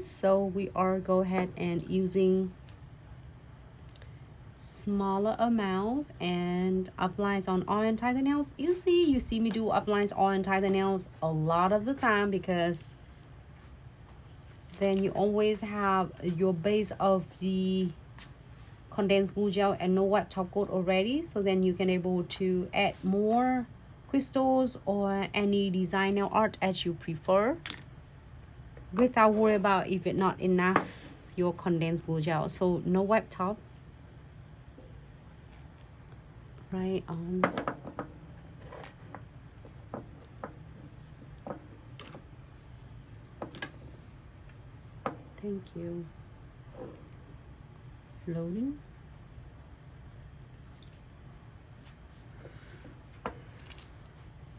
So we are go ahead and using smaller amounts and uplines on all entire nails. Usually you see me do uplines all entire nails a lot of the time because then you always have your base of the condensed glue gel and no wet top coat already, so then you can able to add more crystals or any design nail art as you prefer without worry about if it's not enough your condensed glue gel. So no wet top, right on. Thank you. Floating.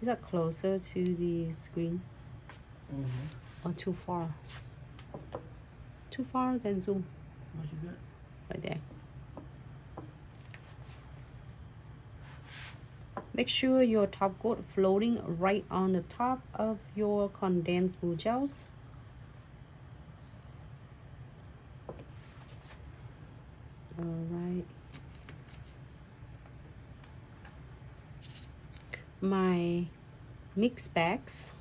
Is that closer to the screen? Or too far? Too far, then zoom. What you got? Right there. Make sure your top coat floating right on the top of your condensed glue gels. All right. My mix bags.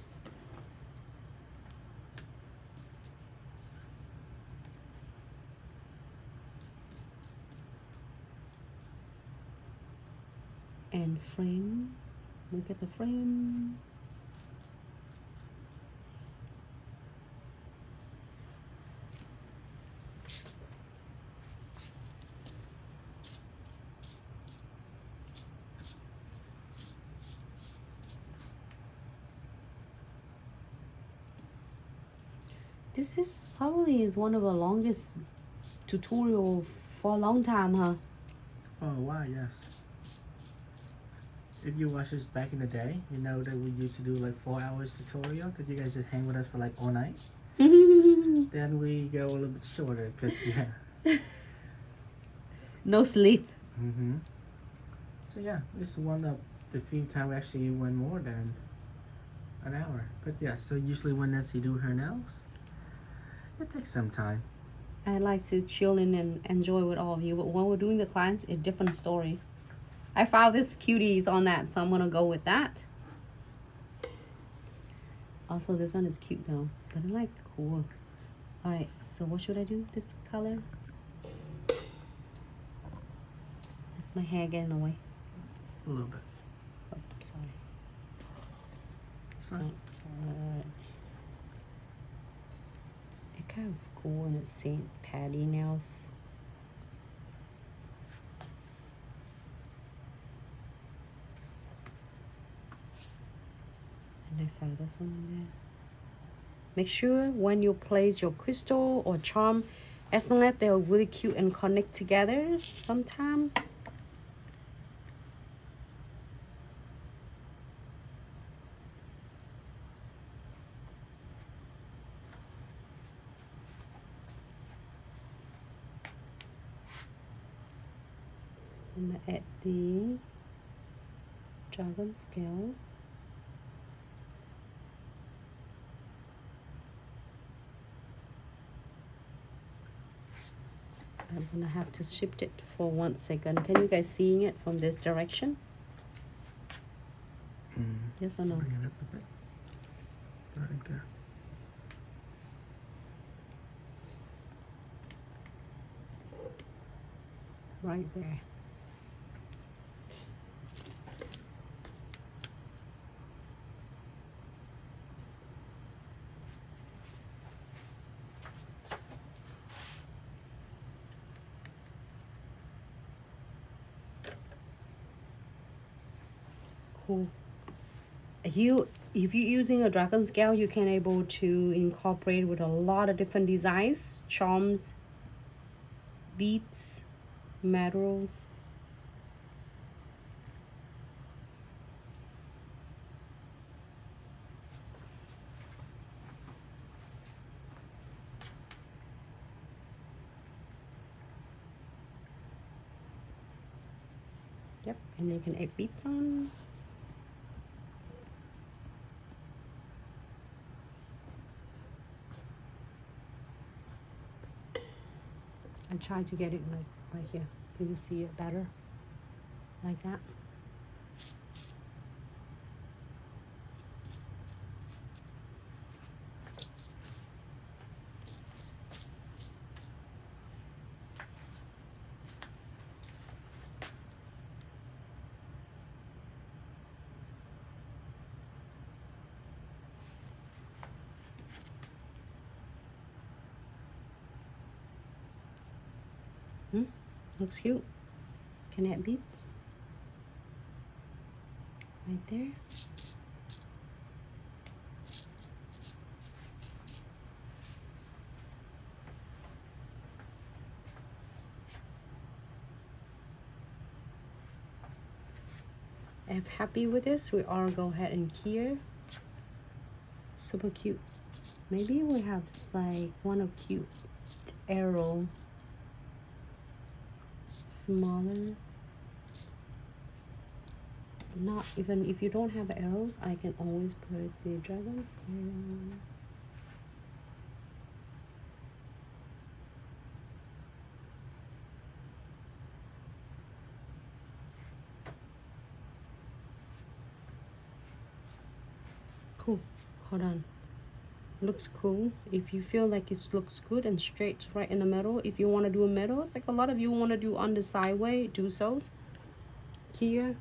And frame. Look at the frame. This is probably is one of the longest tutorial for a long time, huh? For a while, yes. If you watch this back in the day, you know that we used to do like 4 hours tutorial that you guys just hang with us for like all night. Then we go a little bit shorter because yeah. No sleep. So yeah, this is one of the few times we actually went more than an hour. But yeah, so usually when Nancy do her nails, it takes some time. I like to chill in and enjoy with all of you, but when we're doing the clients, it's a different story. I found this cuties on that, so I'm gonna go with that. Also, this one is cute though, but I like cool. All right, so what should I do? This color. Is my hair getting in the way? A little bit. Oh, sorry. Sorry. It's kind of cool and it's St. Patty nails. And I found this one in there. Make sure when you place your crystal or charm, as long as they're really cute and connect together, sometimes I'm gonna add the dragon scale. I'm gonna have to shift it for 1 second. Can you guys seeing it from this direction? Yes or no? Bring it up a bit. Right there. Right there. Cool. If you're using a dragon scale, you can able to incorporate with a lot of different designs, charms, beads, medals. Yep, and you can add beads on. I try to get it like right here. Can you see it better? Like that. Looks cute. Can add beads right there. I'm happy with this. We are go ahead and here. Super cute. Maybe we have like one of cute arrow, smaller. Not even if you don't have arrows, I can always put the dragon's arrow. Cool. Hold on. Looks cool. If you feel like it looks good and straight right in the middle, if you want to do a middle, it's like a lot of you want to do on the sideway, do so. Here,